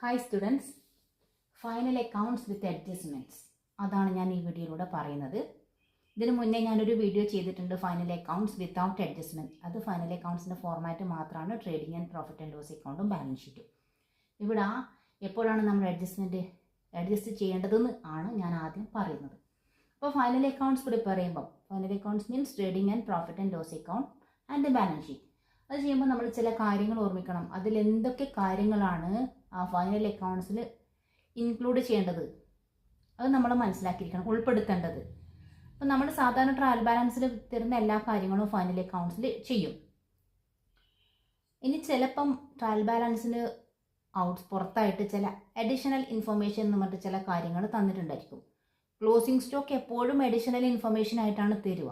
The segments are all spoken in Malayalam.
ഹായ് സ്റ്റുഡൻസ്, ഫൈനൽ അക്കൗണ്ട്സ് വിത്ത് അഡ്ജസ്റ്റ്മെൻറ്റ്സ് അതാണ് ഞാൻ ഈ വീഡിയോയിലൂടെ പറയുന്നത്. ഇതിനു മുന്നേ ഞാനൊരു വീഡിയോ ചെയ്തിട്ടുണ്ട്, ഫൈനൽ അക്കൗണ്ട്സ് വിത്തൗട്ട് അഡ്ജസ്റ്റ്മെൻറ്റ്. അത് ഫൈനൽ അക്കൗണ്ട്സിൻ്റെ ഫോർമാറ്റ് മാത്രമാണ്, trading and profit and loss അക്കൗണ്ടും ബാലൻസ് ഷീറ്റും. ഇവിടെ എപ്പോഴാണ് നമ്മൾ അഡ്ജസ്റ്റ് ചെയ്യേണ്ടതെന്ന് ആണ് ഞാൻ ആദ്യം പറയുന്നത്. അപ്പോൾ ഫൈനൽ അക്കൗണ്ട്സ് പ്രിപ്പയർ ചെയ്യുമ്പോൾ final accounts means trading and profit and loss account and balance sheet. അത് ചെയ്യുമ്പോൾ നമ്മൾ ചില കാര്യങ്ങൾ ഓർമ്മിക്കണം. അതിൽ എന്തൊക്കെ കാര്യങ്ങളാണ് ആ ഫൈനൽ അക്കൗണ്ട്സിൽ ഇൻക്ലൂഡ് ചെയ്യേണ്ടത്, അത് നമ്മൾ മനസ്സിലാക്കിയിരിക്കണം, ഉൾപ്പെടുത്തേണ്ടത്. അപ്പം നമ്മൾ സാധാരണ ട്രയൽ ബാലൻസിൽ തരുന്ന എല്ലാ കാര്യങ്ങളും ഫൈനൽ അക്കൗണ്ട്സിൽ ചെയ്യും. ഇനി ചിലപ്പം ട്രയൽ ബാലൻസിന് പുറത്തായിട്ട് ചില അഡീഷണൽ ഇൻഫർമേഷൻ എന്ന് പറഞ്ഞിട്ട് ചില കാര്യങ്ങൾ തന്നിട്ടുണ്ടായിരിക്കും. ക്ലോസിംഗ് സ്റ്റോക്ക് എപ്പോഴും അഡീഷണൽ ഇൻഫർമേഷൻ ആയിട്ടാണ് തരിക.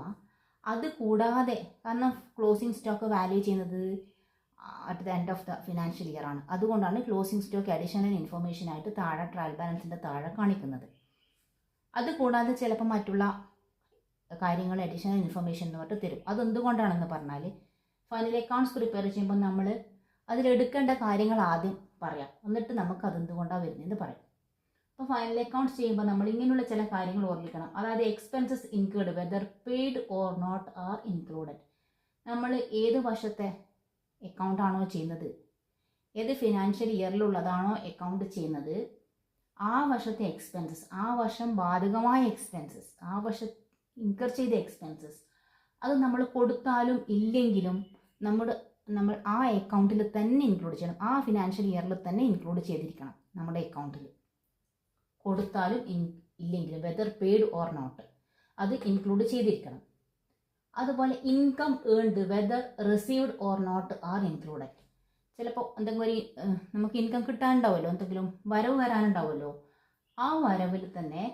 അത് കൂടാതെ, കാരണം ക്ലോസിംഗ് സ്റ്റോക്ക് വാല്യൂ ചെയ്യുന്നത് at the end of the financial year ആണ്. അതുകൊണ്ടാണ് ക്ലോസിംഗ് സ്റ്റോക്ക് അഡീഷണൽ ഇൻഫർമേഷൻ ആയിട്ട് താഴെ ട്രയൽ ബാലൻസിൻ്റെ താഴെ കാണിക്കുന്നത്. അത് കൂടാതെ ചിലപ്പോൾ മറ്റുള്ള കാര്യങ്ങൾ അഡീഷണൽ ഇൻഫർമേഷൻ എന്ന് പറഞ്ഞിട്ട് തരും. അതെന്തുകൊണ്ടാണെന്ന് പറഞ്ഞാൽ, ഫൈനൽ അക്കൗണ്ട്സ് പ്രിപ്പയർ ചെയ്യുമ്പോൾ നമ്മൾ അതിലെടുക്കേണ്ട കാര്യങ്ങൾ ആദ്യം പറയാം, എന്നിട്ട് നമുക്ക് അതെന്തുകൊണ്ടാണ് വരുന്നതെന്ന് പറയാം. അപ്പോൾ ഫൈനൽ അക്കൗണ്ട്സ് ചെയ്യുമ്പോൾ നമ്മൾ ഇങ്ങനെയുള്ള ചില കാര്യങ്ങൾ ഓർമ്മിക്കണം. അതായത് expenses include whether paid or not are included. നമ്മൾ ഏത് വർഷത്തെ അക്കൗണ്ട് ആണോ ചെയ്യുന്നത്, ഏത് ഫിനാൻഷ്യൽ ഇയറിലുള്ളതാണോ അക്കൗണ്ട് ചെയ്യുന്നത്, ആ വർഷത്തെ എക്സ്പെൻസസ്, ആ വർഷം ബാധകമായ എക്സ്പെൻസസ്, ആ വർഷം ഇൻകർ ചെയ്ത എക്സ്പെൻസസ്, അത് നമ്മൾ കൊടുത്താലും ഇല്ലെങ്കിലും നമ്മൾ ആ അക്കൗണ്ടിൽ തന്നെ ഇൻക്ലൂഡ് ചെയ്യണം. ആ ഫിനാൻഷ്യൽ ഇയറിൽ തന്നെ ഇൻക്ലൂഡ് ചെയ്തിരിക്കണം. നമ്മുടെ അക്കൗണ്ടിൽ കൊടുത്താലും ഇല്ലെങ്കിലും വെദർ പെയ്ഡ് ഓർ നോട്ട് അത് ഇൻക്ലൂഡ് ചെയ്തിരിക്കണം. അതുപോലെ income earned whether received or not are included. ചിലപ്പോൾ എന്തെങ്കിലും നമുക്ക് ഇൻകം കിട്ടാനുണ്ടാവുമല്ലോ, എന്തെങ്കിലും വരവ് വരാനുണ്ടാവുമല്ലോ. ആ വരവിൽ തന്നെ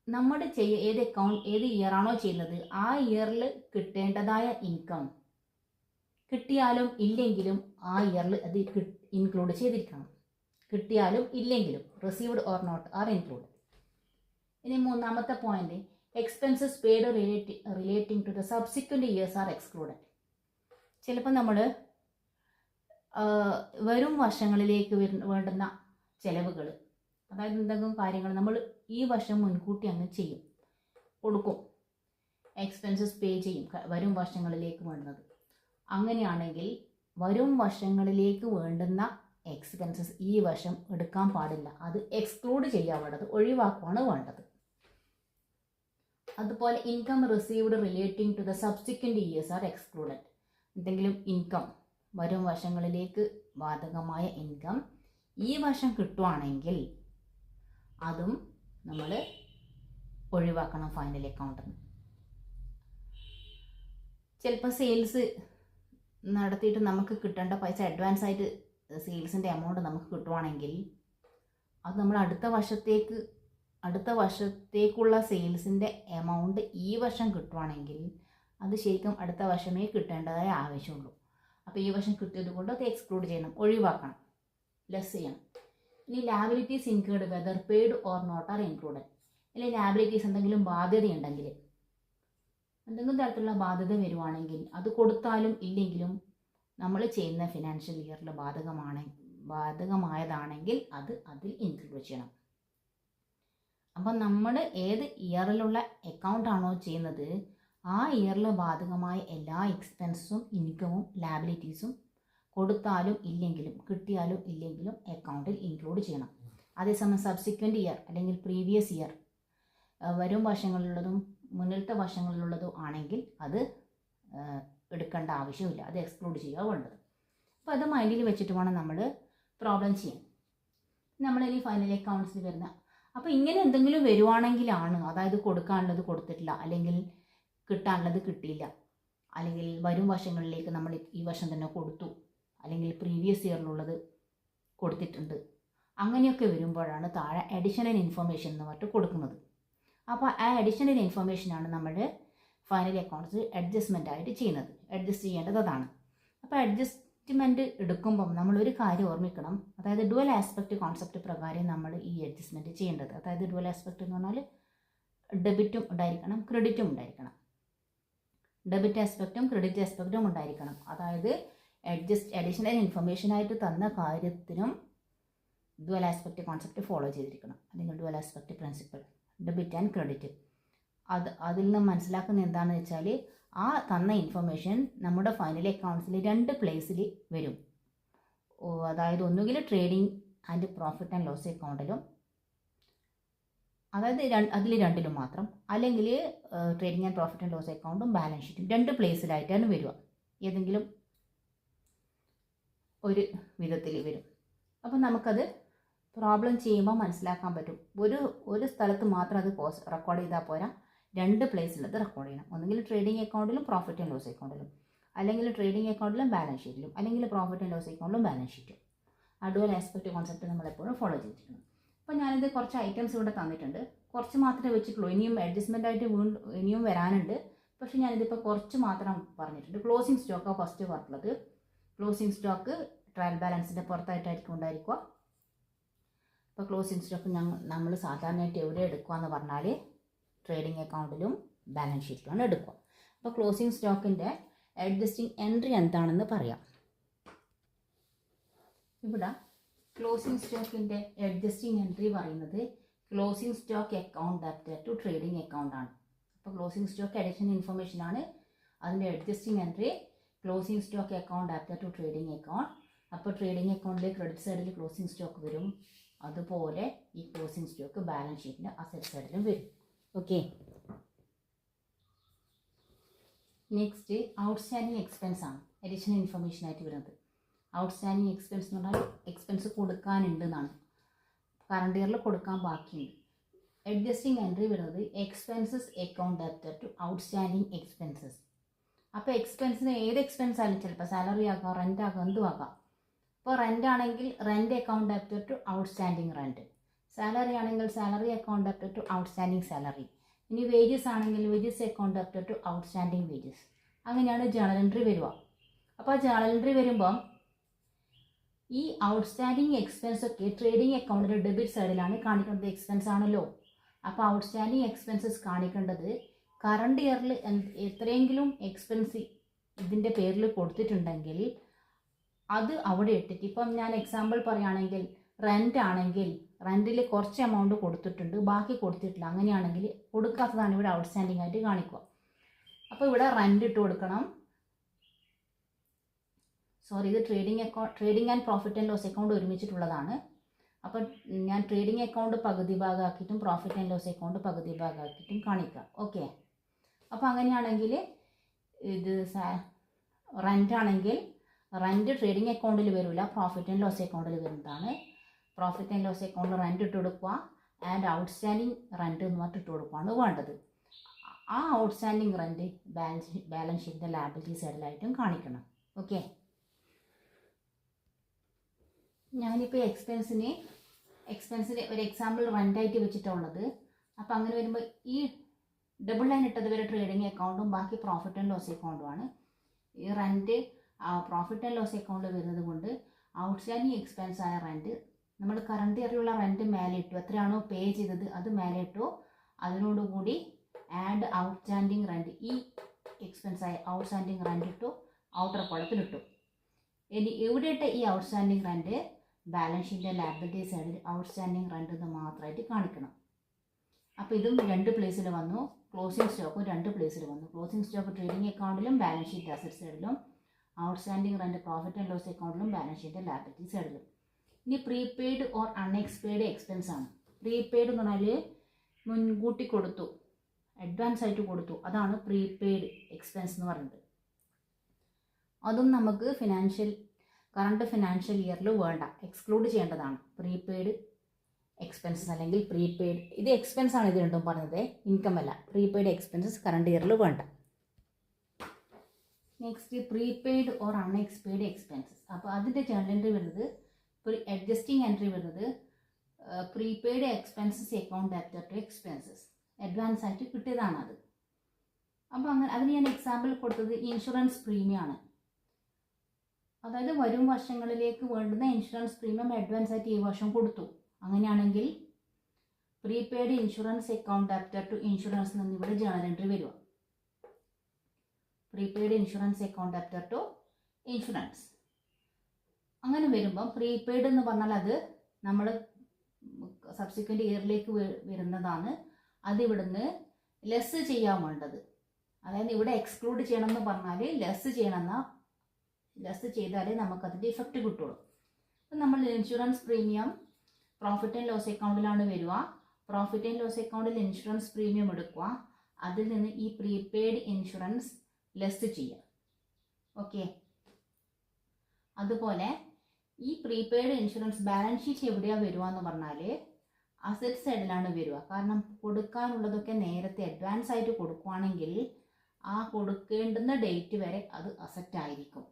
നമ്മുടെ ഏത് ഇയർ ആണോ ചെയ്യുന്നത്, ആ ഇയറിൽ കിട്ടേണ്ടതായ ഇൻകം കിട്ടിയാലും ഇല്ലെങ്കിലും ആ ഇയറിൽ അത് ഇൻക്ലൂഡ് ചെയ്തിരിക്കണം. കിട്ടിയാലും ഇല്ലെങ്കിലും received or not are include. ഇനി മൂന്നാമത്തെ point, expenses paid relating to the subsequent years are excluded. ചിലപ്പോൾ നമ്മൾ വരും വർഷങ്ങളിലേക്ക് വേണ്ടുന്ന ചിലവുകൾ, അതായത് എന്തെങ്കിലും കാര്യങ്ങൾ നമ്മൾ ഈ വർഷം മുൻകൂട്ടി അങ്ങ് ചെയ്യും, കൊടുക്കും, എക്സ്പെൻസസ് പേ ചെയ്യും വരും വർഷങ്ങളിലേക്ക് വേണ്ടുന്നത്. അങ്ങനെയാണെങ്കിൽ വരും വർഷങ്ങളിലേക്ക് വേണ്ടുന്ന എക്സ്പെൻസസ് ഈ വർഷം എടുക്കാൻ പാടില്ല, അത് എക്സ്ക്ലൂഡ് ചെയ്യാൻ വേണ്ടത്, ഒഴിവാക്കുകയാണ് വേണ്ടത്. അതുപോലെ income received relating to the subsequent years are excluded. എന്തെങ്കിലും ഇൻകം, വരും വർഷങ്ങളിലേക്ക് ബാധകമായ ഇൻകം ഈ വർഷം കിട്ടുവാണെങ്കിൽ അതും നമ്മൾ ഒഴിവാക്കണം ഫൈനൽ അക്കൗണ്ടിൽ നിന്ന്. ചിലപ്പോൾ സെയിൽസ് നടത്തിയിട്ട് നമുക്ക് കിട്ടേണ്ട പൈസ അഡ്വാൻസ് ആയിട്ട് സെയിൽസിൻ്റെ എമൗണ്ട് നമുക്ക് കിട്ടുവാണെങ്കിൽ അത് നമ്മൾ അടുത്ത വർഷത്തേക്കുള്ള സെയിൽസിൻ്റെ എമൗണ്ട് ഈ വർഷം കിട്ടുവാണെങ്കിൽ അത് ശരിക്കും അടുത്ത വർഷമേ കിട്ടേണ്ടതായ ആവശ്യമുള്ളൂ. അപ്പോൾ ഈ വർഷം കിട്ടിയത് കൊണ്ട് അത് എക്സ്ക്ലൂഡ് ചെയ്യണം, ഒഴിവാക്കണം, ലെസ് ചെയ്യണം. ഇനി liabilities include whether paid or not are included. അല്ലെങ്കിൽ ലാബിലിറ്റീസ് എന്തെങ്കിലും ബാധ്യതയുണ്ടെങ്കിൽ, എന്തെങ്കിലും തരത്തിലുള്ള ബാധ്യത വരുവാണെങ്കിൽ അത് കൊടുത്താലും ഇല്ലെങ്കിലും നമ്മൾ ചെയ്യുന്ന ഫിനാൻഷ്യൽ ഇയറിൽ ബാധകമായതാണെങ്കിൽ അത് അതിൽ ഇൻക്ലൂഡ് ചെയ്യണം. അപ്പം നമ്മൾ ഏത് ഇയറിലുള്ള അക്കൗണ്ട് ആണോ ചെയ്യുന്നത്, ആ ഇയറിൽ ബാധകമായ എല്ലാ എക്സ്പെൻസും ഇൻകമും ലാബിലിറ്റീസും കൊടുത്താലും ഇല്ലെങ്കിലും കിട്ടിയാലും ഇല്ലെങ്കിലും അക്കൗണ്ടിൽ ഇൻക്ലൂഡ് ചെയ്യണം. അതേസമയം സബ്സിക്വൻറ്റ് ഇയർ അല്ലെങ്കിൽ പ്രീവിയസ് ഇയർ, വരും വർഷങ്ങളിലുള്ളതും മുന്നിലത്തെ വർഷങ്ങളിലുള്ളതും ആണെങ്കിൽ അത് എടുക്കേണ്ട ആവശ്യമില്ല, അത് എക്സ്ക്ലൂഡ് ചെയ്യുക വേണ്ടത്. അപ്പോൾ അത് മൈൻഡിൽ വെച്ചിട്ട് വേണം നമ്മൾ പ്രോബ്ലം ചെയ്യാൻ. നമ്മളിനി ഫൈനൽ അക്കൗണ്ട്സിൽ വരുന്ന, അപ്പോൾ ഇങ്ങനെ എന്തെങ്കിലും വരുവാണെങ്കിലാണ്, അതായത് കൊടുക്കാനുള്ളത് കൊടുത്തിട്ടില്ല, അല്ലെങ്കിൽ കിട്ടാനുള്ളത് കിട്ടിയില്ല, അല്ലെങ്കിൽ വരും വർഷങ്ങളിലേക്ക് നമ്മൾ ഈ വർഷം തന്നെ കൊടുത്തു, അല്ലെങ്കിൽ പ്രീവിയസ് ഇയറിലുള്ളത് കൊടുത്തിട്ടുണ്ട്, അങ്ങനെയൊക്കെ വരുമ്പോഴാണ് താഴെ അഡീഷണൽ ഇൻഫർമേഷൻ എന്ന് പറഞ്ഞിട്ട് കൊടുക്കുന്നത്. അപ്പോൾ ആ അഡീഷണൽ ഇൻഫർമേഷനാണ് നമ്മൾ ഫൈനൽ അക്കൗണ്ട്സ് അഡ്ജസ്റ്റ്മെൻ്റ് ആയിട്ട് ചെയ്യുന്നത്. അഡ്ജസ്റ്റ് ചെയ്യേണ്ടത് അതാണ്. അപ്പോൾ അഡ്ജസ്റ്റ്മെൻറ്റ് എടുക്കുമ്പം നമ്മളൊരു കാര്യം ഓർമ്മിക്കണം, അതായത് ഡുവൽ ആസ്പെക്റ്റ് കോൺസെപ്റ്റ് പ്രകാരം നമ്മൾ ഈ അഡ്ജസ്റ്റ്മെൻറ്റ് ചെയ്യേണ്ടത്. അതായത് ഡുവൽ ആസ്പെക്റ്റ് എന്ന് പറഞ്ഞാൽ ഡെബിറ്റും ഉണ്ടായിരിക്കണം, ക്രെഡിറ്റും ഉണ്ടായിരിക്കണം. ഡെബിറ്റ് ആസ്പെക്റ്റും ക്രെഡിറ്റ് ആസ്പെക്റ്റും ഉണ്ടായിരിക്കണം. അതായത് അഡീഷണൽ ഇൻഫർമേഷനായിട്ട് തന്ന കാര്യത്തിനും ഡുവൽ ആസ്പെക്റ്റ് കോൺസെപ്റ്റ് ഫോളോ ചെയ്തിരിക്കണം, അല്ലെങ്കിൽ dual aspect principle, debit and credit. അതിൽ നിന്ന് മനസ്സിലാക്കുന്ന എന്താണെന്ന് വെച്ചാൽ ആ തന്ന ഇൻഫർമേഷൻ നമ്മുടെ ഫൈനൽ അക്കൗണ്ട്സിൽ 2 പ്ലേസിൽ വരും. അതായത് ഒന്നുകിൽ trading and profit and loss അക്കൗണ്ടിലും, അതായത് അതിൽ 2ലും മാത്രം, അല്ലെങ്കിൽ trading and profit and loss അക്കൗണ്ടും ബാലൻസ് ഷീറ്റും 2 പ്ലേസിലായിട്ടാണ് വരിക. ഏതെങ്കിലും ഒരു വിധത്തിൽ വരും. അപ്പോൾ നമുക്കത് പ്രോബ്ലം ചെയ്യുമ്പോൾ മനസ്സിലാക്കാൻ പറ്റും. ഒരു സ്ഥലത്ത് മാത്രം അത് റെക്കോർഡ് ചെയ്താൽ പോരാ, 2 പ്ലേസിലത് റെക്കോർഡ് ചെയ്യണം. ഒന്നുകിൽ ട്രേഡിംഗ് അക്കൗണ്ടിലും പ്രോഫിറ്റ് ആൻഡ് ലോസ് അക്കൗണ്ടിലും, അല്ലെങ്കിൽ ട്രേഡിംഗ് അക്കൗണ്ടിലും ബാലൻസ് ഷീറ്റിലും, അല്ലെങ്കിൽ പ്രോഫിറ്റ് ആൻഡ് ലോസ് അക്കൗണ്ടിലും ബാലൻസ് ഷീറ്റും. ആ ഡുവൽ ആസ്പെക്റ്റ് കോൺസെപ്റ്റ് നമ്മളെപ്പോഴും ഫോളോ ചെയ്തിരിക്കണം. അപ്പോൾ ഞാനിത് കുറച്ച് ഐറ്റംസ് ഇവിടെ തന്നിട്ടുണ്ട്. കുറച്ച് മാത്രമേ വെച്ചിട്ടുള്ളൂ, ഇനിയും അഡ്ജസ്റ്റ്മെൻ്റ് ആയിട്ട് ഇനിയും വരാനുണ്ട്. പക്ഷേ ഞാനിതിപ്പോൾ കുറച്ച് മാത്രം പറഞ്ഞിട്ടുണ്ട്. ക്ലോസിംഗ് സ്റ്റോക്കാണ് ഫസ്റ്റ് പറഞ്ഞിട്ടുള്ളത്. ക്ലോസിംഗ് സ്റ്റോക്ക് ട്രയൽ ബാലൻസിൻ്റെ പുറത്തായിട്ടായിരിക്കും ഉണ്ടായിരിക്കുക. ഇപ്പോൾ ക്ലോസിംഗ് സ്റ്റോക്ക് നമ്മൾ സാധാരണയായിട്ട് എവിടെ എടുക്കുക എന്ന് പറഞ്ഞാൽ ട്രേഡിംഗ് അക്കൗണ്ടിലും ബാലൻസ് ഷീറ്റിലുമാണ് എടുക്കുക. അപ്പോൾ ക്ലോസിംഗ് സ്റ്റോക്കിൻ്റെ അഡ്ജസ്റ്റിംഗ് എൻട്രി എന്താണെന്ന് പറയാം. ഇവിടെ ക്ലോസിംഗ് സ്റ്റോക്കിൻ്റെ അഡ്ജസ്റ്റിംഗ് എൻട്രി പറയുന്നത് closing stock account debit to trading account ആണ്. അപ്പോൾ ക്ലോസിംഗ് സ്റ്റോക്ക് അഡീഷണൽ ഇൻഫർമേഷൻ ആണ്. അതിൻ്റെ adjusting entry closing stock account debit to trading account. അപ്പോൾ ട്രേഡിംഗ് അക്കൗണ്ടിൽ ക്രെഡിറ്റ് സൈഡിൽ ക്ലോസിംഗ് സ്റ്റോക്ക് വരും, അതുപോലെ ഈ ക്ലോസിംഗ് സ്റ്റോക്ക് ബാലൻസ് ഷീറ്റിൻ്റെ അസറ്റ് സൈഡിലും വരും. ഓക്കെ, നെക്സ്റ്റ് ഔട്ട്സ്റ്റാൻഡിങ് എക്സ്പെൻസ് ആണ് അഡീഷണൽ ഇൻഫർമേഷൻ ആയിട്ട് വരുന്നത്. ഔട്ട്സ്റ്റാൻഡിങ് എക്സ്പെൻസ് എന്ന് പറഞ്ഞാൽ എക്സ്പെൻസ് കൊടുക്കാനുണ്ട് എന്നാണ്, കറണ്ട് ഇയറിൽ കൊടുക്കാൻ ബാക്കിയുണ്ട്. അഡ്ജസ്റ്റിംഗ് എൻട്രി വരുന്നത് expenses account debit to outstanding expenses. അപ്പോൾ എക്സ്പെൻസിന് ഏത് എക്സ്പെൻസ് ആയാലും, ചിലപ്പോൾ സാലറി ആകാം, റെൻ്റ് ആകാം, എന്തും ആകാം. ഇപ്പോൾ റെൻ്റ് ആണെങ്കിൽ rent account debit to outstanding rent, salary ആണെങ്കിൽ salary account debit to outstanding salary, ഇനി വേജസ് ആണെങ്കിൽ wages account debit to outstanding wages. അങ്ങനെയാണ് ജേണൽ എൻട്രി വരിക. അപ്പോൾ ജേണൽ എൻട്രി വരുമ്പം ഈ ഔട്ട്സ്റ്റാൻഡിങ് എക്സ്പെൻസ് ഒക്കെ ട്രേഡിംഗ് അക്കൗണ്ടിൻ്റെ ഡെബിറ്റ് സൈഡിലാണ് കാണിക്കേണ്ടത്. എക്സ്പെൻസ് ആണല്ലോ. അപ്പോൾ ഔട്ട്സ്റ്റാൻഡിങ് എക്സ്പെൻസസ് കാണിക്കേണ്ടത് കറണ്ട് ഇയറിൽ എത്രയെങ്കിലും എക്സ്പെൻസ് ഇതിൻ്റെ പേരിൽ കൊടുത്തിട്ടുണ്ടെങ്കിൽ അത് അവിടെ ഇട്ടിട്ട്, ഇപ്പം ഞാൻ എക്സാമ്പിൾ പറയുകയാണെങ്കിൽ റെൻ്റ് ആണെങ്കിൽ റെൻറ്റിൽ കുറച്ച് എമൗണ്ട് കൊടുത്തിട്ടുണ്ട്, ബാക്കി കൊടുത്തിട്ടില്ല. അങ്ങനെയാണെങ്കിൽ കൊടുക്കാത്തതാണ് ഇവിടെ ഔട്ട്സ്റ്റാൻഡിങ് ആയിട്ട് കാണിക്കുക. അപ്പോൾ ഇവിടെ റെൻ്റ് ഇട്ട് കൊടുക്കണം. സോറി, ഇത് trading and profit and loss account ഒരുമിച്ചിട്ടുള്ളതാണ്. അപ്പോൾ ഞാൻ ട്രേഡിംഗ് അക്കൗണ്ട് പകുതി ഭാഗമാക്കിയിട്ടും പ്രോഫിറ്റ് ആൻഡ് ലോസ് അക്കൗണ്ട് പകുതി ഭാഗമാക്കിയിട്ടും കാണിക്കാം. ഓക്കെ, അപ്പോൾ അങ്ങനെയാണെങ്കിൽ ഇത് റെൻ്റ് ആണെങ്കിൽ റെൻ്റ് ട്രേഡിംഗ് അക്കൗണ്ടിൽ വരില്ല, പ്രോഫിറ്റ് ആൻഡ് ലോസ് അക്കൗണ്ടിൽ വരുന്നതാണ്. പ്രോഫിറ്റ് ആൻഡ് ലോസ് അക്കൗണ്ടിൽ റെൻ്റ് ഇട്ട് കൊടുക്കുക, ആൻഡ് ഔട്ട്സ്റ്റാൻഡിങ് റെൻ്റ് എന്ന് പറഞ്ഞിട്ട് ഇട്ട് കൊടുക്കുകയാണ് വേണ്ടത്. ആ ഔട്ട്സ്റ്റാൻഡിങ് റെൻ്റ് ബാലൻസ് ഷീറ്റിൻ്റെ ലാബിലിറ്റി സൈഡിലായിട്ടും കാണിക്കണം. ഓക്കെ, ഞാനിപ്പോൾ എക്സ്പെൻസിന് ഒരു എക്സാമ്പിൾ റെൻ്റായിട്ട് വെച്ചിട്ടുള്ളത്. അപ്പോൾ അങ്ങനെ വരുമ്പോൾ ഈ ഡബിൾ ലൈൻ ഇട്ടത് വരെ ട്രേഡിംഗ് അക്കൗണ്ടും ബാക്കി പ്രോഫിറ്റ് ആൻഡ് ലോസ് അക്കൗണ്ടുമാണ്. ഈ റെൻറ്റ് പ്രോഫിറ്റ് ആൻഡ് ലോസ് അക്കൗണ്ടിൽ വരുന്നത് കൊണ്ട് ഔട്ട്സ്റ്റാൻഡിങ് എക്സ്പെൻസ് ആയ റെൻറ്റ് നമ്മൾ കറണ്ട് ഇയറിലുള്ള റെൻറ്റ് മേലെ ഇട്ടു, എത്രയാണോ പേ ചെയ്തത് അത് മേലെ ഇട്ടു, അതിനോടുകൂടി ആഡ് ഔട്ട്സ്റ്റാൻഡിങ് റെൻറ്റ്, ഈ എക്സ്പെൻസ് ആയ ഔട്ട്സ്റ്റാൻഡിങ് റെൻറ്റ് ഇട്ടു, ഔട്ടർ കോളത്തിലിട്ടു. ഇനി ഇവിടെ ഇട്ട ഈ ഔട്ട്സ്റ്റാൻഡിങ് റെൻറ്റ് ബാലൻസ് ഷീറ്റിൻ്റെ ലാബിലിറ്റി സൈഡിൽ ഔട്ട്സ്റ്റാൻഡിങ് റെൻറ്റ് എന്ന് മാത്രമായിട്ട് കാണിക്കണം. അപ്പോൾ ഇതും 2 പ്ലേസിൽ വന്നു. ക്ലോസിംഗ് സ്റ്റോക്കും 2 പ്ലേസിൽ വന്നു. ക്ലോസിംഗ് സ്റ്റോക്ക് ട്രേഡിംഗ് അക്കൗണ്ടിലും ബാലൻസ് ഷീറ്റ് അസറ്റ് സൈഡിലും, outstanding rent profit and loss അക്കൗണ്ടിലും ബാലൻസ് ഷീറ്റ് ലാബിലിറ്റി സൈഡിലും. ഇനി പ്രീപെയ്ഡ് ഓർ അൺഎക്സ്പെയ്ഡ് എക്സ്പെൻസ് ആണ്. പ്രീപെയ്ഡ് എന്ന് പറഞ്ഞാൽ മുൻകൂട്ടി കൊടുത്തു, അഡ്വാൻസ് ആയിട്ട് കൊടുത്തു, അതാണ് പ്രീപെയ്ഡ് എക്സ്പെൻസ് എന്ന് പറയുന്നത്. അതും നമുക്ക് കറണ്ട് ഫിനാൻഷ്യൽ ഇയറിൽ വേണ്ട, എക്സ്ക്ലൂഡ് ചെയ്യേണ്ടതാണ്. പ്രീപെയ്ഡ് എക്സ്പെൻസസ് അല്ലെങ്കിൽ പ്രീപെയ്ഡ്, ഇത് എക്സ്പെൻസ് ആണ് ഇത് രണ്ടും പറഞ്ഞത്, ഇൻകം അല്ല. പ്രീപെയ്ഡ് എക്സ്പെൻസസ് കറണ്ട് ഇയറിൽ വേണ്ട. Next prepaid or unexpired expenses. അപ്പോൾ അതിൻ്റെ ജേണൽ എൻട്രി വരുന്നത്, അഡ്ജസ്റ്റിംഗ് എൻട്രി വരുന്നത് prepaid expenses account debit to expenses, advance ആയിട്ട് കിട്ടിയതാണ് അത്. അപ്പോൾ അങ്ങനെ അതിന് ഞാൻ എക്സാമ്പിൾ കൊടുത്തത് ഇൻഷുറൻസ് പ്രീമിയം ആണ്. അതായത് വരും വർഷങ്ങളിലേക്ക് വേണ്ടുന്ന ഇൻഷുറൻസ് പ്രീമിയം അഡ്വാൻസ് ആയിട്ട് ഈ വർഷം കൊടുത്തു. അങ്ങനെയാണെങ്കിൽ prepaid insurance account debit to insurance എന്നിവിടെ ജേണൽ എൻട്രി വരിക. Prepaid insurance account debit to insurance. അങ്ങനെ വരുമ്പം പ്രീപെയ്ഡ് എന്ന് പറഞ്ഞാൽ അത് നമ്മൾ സബ്സിക്വൻറ്റ് ഇയറിലേക്ക് വരുന്നതാണ്. അതിവിടുന്ന് ലെസ് ചെയ്യാൻ വേണ്ടത്. അതായത് ഇവിടെ എക്സ്ക്ലൂഡ് ചെയ്യണമെന്ന് പറഞ്ഞാൽ ലെസ് ചെയ്താലേ നമുക്കതിൻ്റെ ഇഫക്റ്റ് കിട്ടുള്ളൂ. അപ്പം നമ്മൾ insurance premium profit and loss അക്കൗണ്ടിലാണ് വരിക. പ്രോഫിറ്റ് ആൻഡ് ലോസ് അക്കൗണ്ടിൽ ഇൻഷുറൻസ് പ്രീമിയം എടുക്കുക, അതിൽ നിന്ന് ഈ പ്രീപെയ്ഡ് ഇൻഷുറൻസ് ലെസ് ചെയ്യുക. ഓക്കെ, അതുപോലെ ഈ പ്രീപെയ്ഡ് ഇൻഷുറൻസ് ബാലൻസ് ഷീറ്റ് എവിടെയാണ് വരിക എന്ന് പറഞ്ഞാൽ അസറ്റ് സൈഡിലാണ് വരിക. കാരണം കൊടുക്കാനുള്ളതൊക്കെ നേരത്തെ അഡ്വാൻസ് ആയിട്ട് കൊടുക്കുകയാണെങ്കിൽ ആ കൊടുക്കേണ്ടുന്ന ഡേറ്റ് വരെ അത് അസറ്റ് ആയിരിക്കും.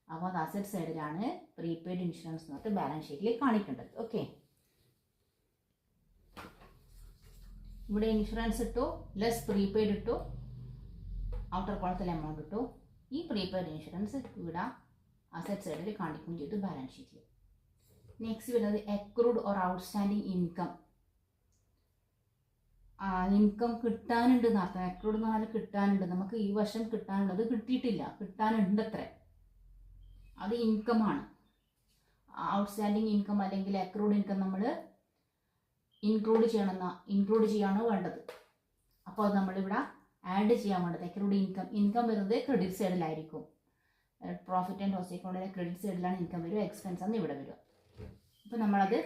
അപ്പോൾ അത് അസറ്റ് സൈഡിലാണ് പ്രീപെയ്ഡ് ഇൻഷുറൻസ് എന്നിട്ട് ബാലൻസ് ഷീറ്റിൽ കാണിക്കേണ്ടത്. ഓക്കെ, ഇവിടെ ഇൻഷുറൻസ് ഇട്ടു, ലെസ് പ്രീപെയ്ഡ് ഇട്ടു, ഔട്ടർ കോളത്തിൽ എമൗണ്ട് ഇട്ടു. ഈ പ്രീപെയ്ഡ് ഇൻഷുറൻസ് ഇവിടെ അസറ്റ് സൈഡിൽ കാണിക്കുകയും ചെയ്തു ബാലൻസ് ഷീറ്റിൽ. നെക്സ്റ്റ് വരുന്നത് accrued or outstanding income. Income കിട്ടാനുണ്ട് എന്നർത്ഥം. അക്രൂഡ് എന്ന് പറഞ്ഞാൽ കിട്ടാനുണ്ട്, നമുക്ക് ഈ വർഷം കിട്ടാനുള്ളത് കിട്ടിയിട്ടില്ല, കിട്ടാനുണ്ട് അത്ര, അത് ഇൻകമാണ്. ഔട്ട്സ്റ്റാൻഡിങ് ഇൻകം അല്ലെങ്കിൽ അക്രൂഡ് ഇൻകം നമ്മൾ ഇൻക്ലൂഡ് ചെയ്യാണ് വേണ്ടത്. അപ്പോൾ അത് നമ്മളിവിടെ ആഡ് ചെയ്യാൻ വേണ്ടത് അക്രൂഡ് ഇൻകം വരുന്നത് ക്രെഡിറ്റ് സൈഡിലായിരിക്കും. പ്രോഫിറ്റ് ആൻഡ് ലോസ് അക്കൗണ്ടിലെ ക്രെഡിറ്റ് സൈഡിലാണ് ഇൻകം വരിക, എക്സ്പെൻസ് ആണ് ഇവിടെ വരിക. അപ്പോൾ നമ്മളത്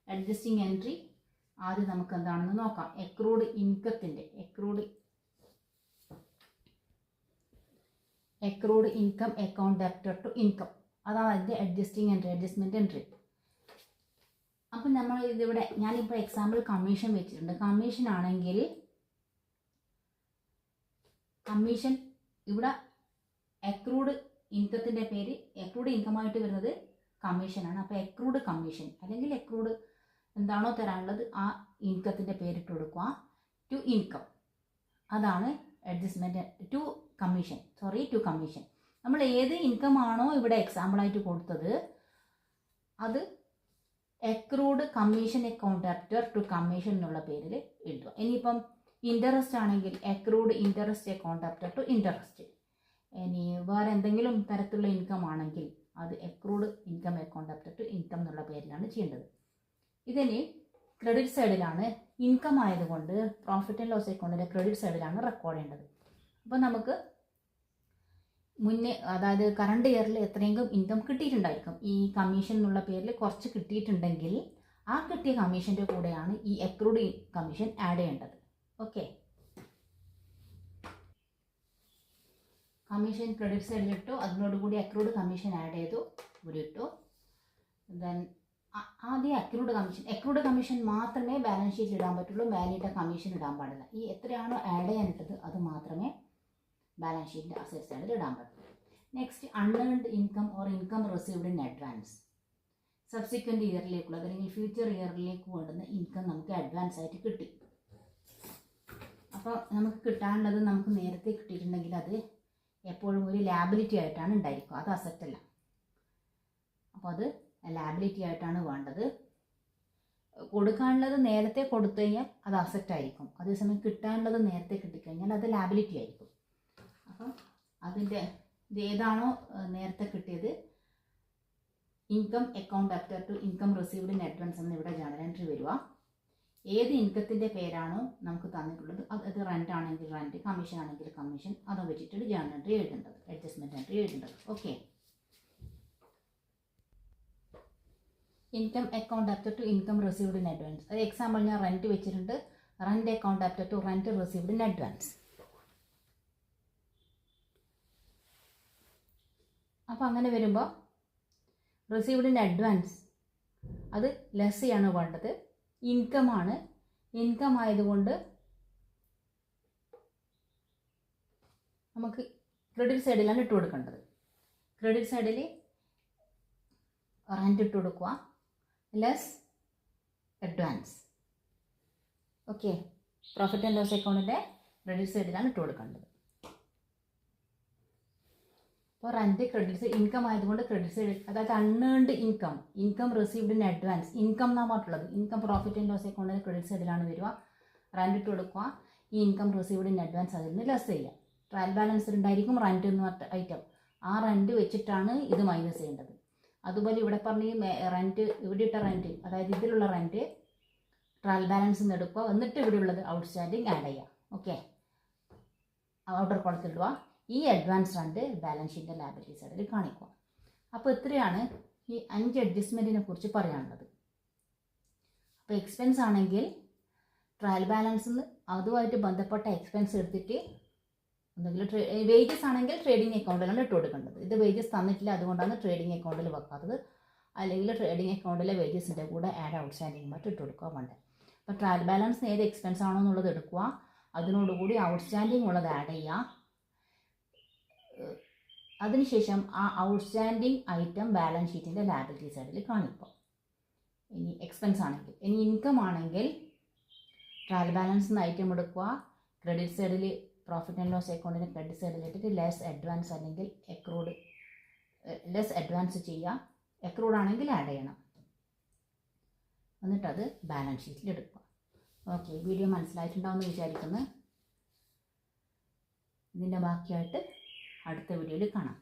അഡ്ജസ്റ്റിംഗ് എൻട്രി ആദ്യം നമുക്ക് എന്താണെന്ന് നോക്കാം. Accrued income account debtor to income, അതാണ് അതിൻ്റെ അഡ്ജസ്റ്റ്മെൻറ്റ് എൻട്രി. അപ്പം നമ്മൾ ഇതിവിടെ ഞാനിപ്പോൾ എക്സാമ്പിൾ കമ്മീഷൻ വെച്ചിട്ടുണ്ട്. കമ്മീഷൻ ആണെങ്കിൽ ഇവിടെ അക്രൂഡ് ഇൻകത്തിൻ്റെ പേര് അക്രൂഡ് ഇൻകമായിട്ട് വരുന്നത് കമ്മീഷനാണ്. അപ്പോൾ അക്രൂഡ് കമ്മീഷൻ അല്ലെങ്കിൽ അക്രൂഡ് എന്താണോ തരാനുള്ളത് ആ ഇൻകത്തിൻ്റെ പേരിട്ട് കൊടുക്കുക. ടു ഇൻകം, അതാണ് അഡ്ജസ്റ്റ്മെൻറ്റ് ടു കമ്മീഷൻ. നമ്മൾ ഏത് ഇൻകം ആണോ ഇവിടെ എക്സാമ്പിളായിട്ട് കൊടുത്തത് അത് accrued commission account debtor to commission എന്നുള്ള പേരിൽ എഴുതുക. ഇനിയിപ്പം ഇൻട്രസ്റ്റ് ആണെങ്കിൽ accrued interest account debtor to interest. ഇനി വേറെ എന്തെങ്കിലും തരത്തിലുള്ള ഇൻകം ആണെങ്കിൽ അത് accrued income account debtor to income എന്നുള്ള പേരിലാണ് ചെയ്യേണ്ടത്. ഇതിന് ക്രെഡിറ്റ് സൈഡിലാണ്, ഇൻകം ആയതുകൊണ്ട് പ്രോഫിറ്റ് ആൻഡ് ലോസ് അക്കൗണ്ടിൻ്റെ ക്രെഡിറ്റ് സൈഡിലാണ് റെക്കോർഡ് ചെയ്യേണ്ടത്. അപ്പോൾ നമുക്ക് മുന്നേ അതായത് കറണ്ട് ഇയറിൽ എത്രയെങ്കിലും ഇൻകം കിട്ടിയിട്ടുണ്ടായിരിക്കും. ഈ കമ്മീഷൻ എന്നുള്ള പേരിൽ കുറച്ച് കിട്ടിയിട്ടുണ്ടെങ്കിൽ ആ കിട്ടിയ കമ്മീഷൻ്റെ കൂടെയാണ് ഈ അക്രൂഡ് കമ്മീഷൻ ആഡ് ചെയ്യേണ്ടത്. ഓക്കെ, കമ്മീഷൻ ക്രെഡിറ്റ് സൈഡിലിട്ടു, അതിനോടുകൂടി അക്രൂഡ് കമ്മീഷൻ ആഡ് ചെയ്തു, ഇവിടെ ഇട്ടു. ദെൻ ആദ്യം അക്രൂഡ് കമ്മീഷൻ മാത്രമേ ബാലൻസ് ഷീറ്റിൽ ഇടാൻ പറ്റുള്ളൂ, വാലിഡ് കമ്മീഷൻ ഇടാൻ പാടില്ല. ഈ എത്രയാണോ ആഡ് ചെയ്യാനിട്ടത് അത് മാത്രമേ ബാലൻസ് ഷീറ്റിൻ്റെ അസറ്റ് സൈഡിൽ ഇടാൻ പറ്റുള്ളൂ. Next unearned income or income received in advance. Subsequent ഇയറിലേക്കുള്ളത് അല്ലെങ്കിൽ ഫ്യൂച്ചർ ഇയറിലേക്ക് വേണ്ടുന്ന ഇൻകം നമുക്ക് അഡ്വാൻസ് ആയിട്ട് കിട്ടി. അപ്പോൾ നമുക്ക് കിട്ടാനുള്ളത് നമുക്ക് നേരത്തെ കിട്ടിയിട്ടുണ്ടെങ്കിൽ അത് എപ്പോഴും ഒരു ലാബിലിറ്റി ആയിട്ടാണ് ഉണ്ടായിരിക്കുക, അത് അസറ്റല്ല. അപ്പോൾ അത് ലാബിലിറ്റി ആയിട്ടാണ് വേണ്ടത്. കൊടുക്കാനുള്ളത് നേരത്തെ കൊടുത്തു കഴിഞ്ഞാൽ അത് അസറ്റായിരിക്കും, അതേസമയം കിട്ടാനുള്ളത് നേരത്തെ കിട്ടിക്കഴിഞ്ഞാൽ അത് ലാബിലിറ്റി ആയിരിക്കും. അപ്പം അതിൻ്റെ ഇത് ഏതാണോ നേരത്തെ കിട്ടിയത് income account debtor to income received in advance എന്ന് ഇവിടെ ജേണൽ എൻട്രി വരിക. ഏത് ഇൻകത്തിൻ്റെ പേരാണോ നമുക്ക് തന്നിട്ടുള്ളത് അത് റെൻ്റ് ആണെങ്കിൽ റെൻറ്റ്, കമ്മീഷൻ ആണെങ്കിൽ കമ്മീഷൻ, അത് വെച്ചിട്ട് ജേണൽ എൻട്രി എഴുതേണ്ടത്, അഡ്ജസ്റ്റ്മെൻറ്റ് എൻട്രി എഴുതേണ്ടത്. Okay, income account debtor to income received in advance. അത് എക്സാമ്പിൾ ഞാൻ റെൻറ്റ് വെച്ചിട്ടുണ്ട്. Rent account debtor to rent received in advance. അപ്പോൾ അങ്ങനെ വരുമ്പോൾ റിസീവ്ഡ് ഇൻ അഡ്വാൻസ് അത് ലെസ് ചെയ്യാണ് വേണ്ടത്. ഇൻകമാണ്, ഇൻകം ആയതുകൊണ്ട് നമുക്ക് ക്രെഡിറ്റ് സൈഡിലാണ് ഇട്ട് കൊടുക്കേണ്ടത്. ക്രെഡിറ്റ് സൈഡിൽ റെൻറ്റ് ഇട്ട് കൊടുക്കുക, less advance. Okay, profit and loss അക്കൗണ്ടിൻ്റെ ക്രെഡിറ്റ് സൈഡിലാണ് ഇട്ട് കൊടുക്കേണ്ടത്. അപ്പോൾ റെൻറ്റ് ക്രെഡിറ്റ് സൈഡ്, ഇൻകം ആയതുകൊണ്ട് ക്രെഡിറ്റ് സൈഡ്, അതായത് unearned income received in advance. Income എന്നാണ് പറഞ്ഞിട്ടുള്ളത്, ഇൻകം പ്രോഫിറ്റ് ആൻഡ് ലോസ് അക്കൗണ്ടിൻ്റെ ക്രെഡിറ്റ് സൈഡിലാണ് വരിക. റെൻറ്റ് ഇട്ട് കൊടുക്കുക, ഈ ഇൻകം റിസീവ്ഡ് ഇൻ അഡ്വാൻസ് അതിൽ നിന്ന് ലെസ് ചെയ്യുക. ട്രയൽ ബാലൻസ് ഉണ്ടായിരിക്കും റെൻറ്റ് എന്ന് പറഞ്ഞ ഐറ്റം, ആ റെൻറ്റ് വെച്ചിട്ടാണ് ഇത് മൈനസ് ചെയ്യേണ്ടത്. അതുപോലെ ഇവിടെ പറഞ്ഞ ഈ റെൻറ്റ്, ഇവിടെ ഇട്ട റെൻറ്റ്, അതായത് ഇതിലുള്ള റെൻറ്റ് ട്രയൽ ബാലൻസ് നിന്ന് എടുക്കുക. എന്നിട്ട് ഇവിടെ ഉള്ളത് ഔട്ട്സ്റ്റാൻഡിങ് ആഡ് ചെയ്യുക. ഓക്കെ, ഔട്ടർ കോളത്തിൽ ഇടുക. ഈ അഡ്വാൻസ് റെൻറ്റ് ബാലൻസ് ഷീറ്റിൻ്റെ ലയബിലിറ്റി സൈഡിൽ കാണിക്കുക. അപ്പോൾ ഇത്രയാണ് ഈ 5 അഡ്ജസ്റ്റ്മെൻറ്റിനെ കുറിച്ച് പറയാനുള്ളത്. അപ്പോൾ എക്സ്പെൻസ് ആണെങ്കിൽ ട്രയൽ ബാലൻസിൽ നിന്ന് അതുമായിട്ട് ബന്ധപ്പെട്ട എക്സ്പെൻസ് എടുത്തിട്ട് എന്തെങ്കിലും വേജസ് ആണെങ്കിൽ ട്രേഡിംഗ് അക്കൗണ്ടിലാണ് ഇട്ട് കൊടുക്കേണ്ടത്. ഇത് വേജസ് തന്നിട്ടില്ല, അതുകൊണ്ടാണ് ട്രേഡിംഗ് അക്കൗണ്ടിൽ വെക്കാത്തത്. അല്ലെങ്കിൽ ട്രേഡിംഗ് അക്കൗണ്ടിലെ വേജസിൻ്റെ കൂടെ ആഡ് ഔട്ട്സ്റ്റാൻഡിങ് മറ്റും ഇട്ട് കൊടുക്കുക വേണ്ടത്. അപ്പോൾ ട്രയൽ ബാലൻസിന് ഏത് എക്സ്പെൻസ് ആണോ എന്നുള്ളത് എടുക്കുക, അതിനോടുകൂടി ഔട്ട്സ്റ്റാൻഡിങ് ഉള്ളത് ആഡ് ചെയ്യുക. അതിനുശേഷം ആ ഔട്ട്സ്റ്റാൻഡിങ് ഐറ്റം ബാലൻസ് ഷീറ്റിൻ്റെ ലയബിലിറ്റി സൈഡിൽ കാണിക്കുക. ഇനി എക്സ്പെൻസ് ആണെങ്കിൽ, ഇനി ഇൻകം ആണെങ്കിൽ ട്രയൽ ബാലൻസ് നിന്ന് ഐറ്റം എടുക്കുക, ക്രെഡിറ്റ് സൈഡിൽ പ്രോഫിറ്റ് ആൻഡ് ലോസ് അക്കൗണ്ടിന് ക്രെഡിറ്റ് സൈഡിൽ ഇട്ടിട്ട് ലെസ് അഡ്വാൻസ് അല്ലെങ്കിൽ എക്രൂഡ്, ലെസ് അഡ്വാൻസ് ചെയ്യുക. എക്രൂഡ് ആണെങ്കിൽ ആഡ് ചെയ്യണം. എന്നിട്ടത് ബാലൻസ് ഷീറ്റിൽ എടുക്കുക. ഓക്കെ, വീഡിയോ മനസ്സിലായിട്ടുണ്ടാവുമെന്ന് വിചാരിക്കുന്നു. ഇതിൻ്റെ ബാക്കിയായിട്ട് അടുത്ത വീഡിയോയിൽ കാണാം.